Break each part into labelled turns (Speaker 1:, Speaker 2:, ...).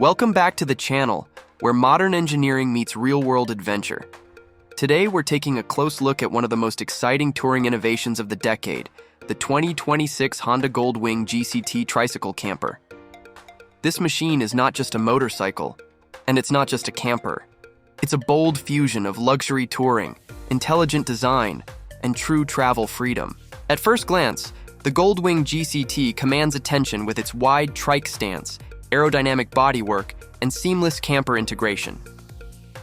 Speaker 1: Welcome back to the channel, where modern engineering meets real-world adventure. Today, we're taking a close look at one of the most exciting touring innovations of the decade, the 2026 Honda Gold Wing GCT Tricycle camper. This machine is not just a motorcycle, and it's not just a camper. It's a bold fusion of luxury touring, intelligent design, and true travel freedom. At first glance, the Gold Wing GCT commands attention with its wide trike stance, aerodynamic bodywork, and seamless camper integration.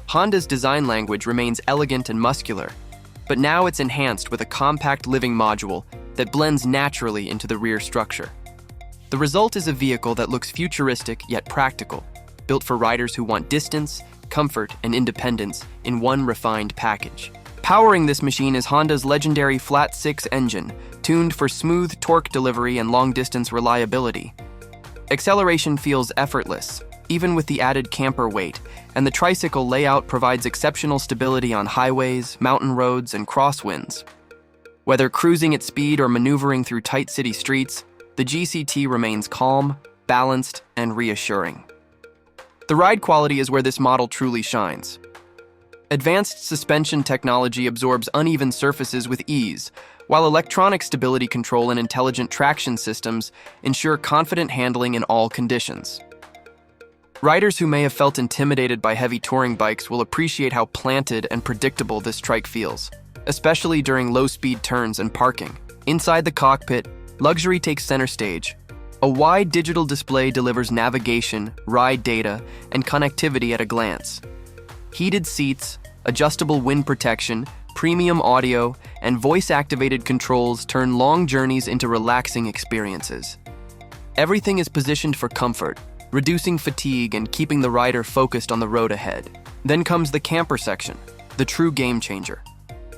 Speaker 1: Honda's design language remains elegant and muscular, but now it's enhanced with a compact living module that blends naturally into the rear structure. The result is a vehicle that looks futuristic yet practical, built for riders who want distance, comfort, and independence in one refined package. Powering this machine is Honda's legendary flat-six engine, tuned for smooth torque delivery and long-distance reliability. Acceleration feels effortless, even with the added camper weight, and the tricycle layout provides exceptional stability on highways, mountain roads, and crosswinds. Whether cruising at speed or maneuvering through tight city streets, the GCT remains calm, balanced, and reassuring. The ride quality is where this model truly shines. Advanced suspension technology absorbs uneven surfaces with ease, while electronic stability control and intelligent traction systems ensure confident handling in all conditions. Riders who may have felt intimidated by heavy touring bikes will appreciate how planted and predictable this trike feels, especially during low-speed turns and parking. Inside the cockpit, luxury takes center stage. A wide digital display delivers navigation, ride data, and connectivity at a glance. Heated seats, adjustable wind protection, premium audio, and voice-activated controls turn long journeys into relaxing experiences. Everything is positioned for comfort, reducing fatigue and keeping the rider focused on the road ahead. Then comes the camper section, the true game changer.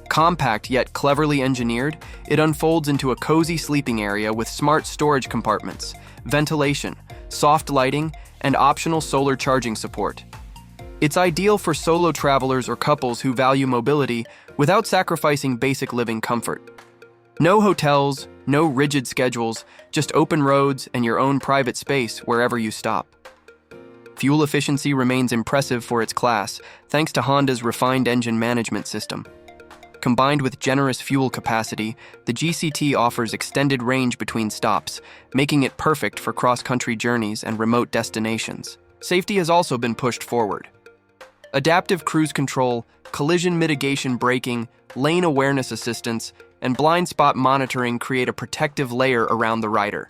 Speaker 1: Compact yet cleverly engineered, it unfolds into a cozy sleeping area with smart storage compartments, ventilation, soft lighting, and optional solar charging support. It's ideal for solo travelers or couples who value mobility without sacrificing basic living comfort. No hotels, no rigid schedules, just open roads and your own private space wherever you stop. Fuel efficiency remains impressive for its class, thanks to Honda's refined engine management system. Combined with generous fuel capacity, the GCT offers extended range between stops, making it perfect for cross-country journeys and remote destinations. Safety has also been pushed forward. Adaptive cruise control, collision mitigation braking, lane awareness assistance, and blind spot monitoring create a protective layer around the rider.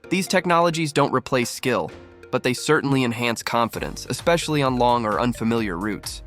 Speaker 1: These technologies don't replace skill, but they certainly enhance confidence, especially on long or unfamiliar routes.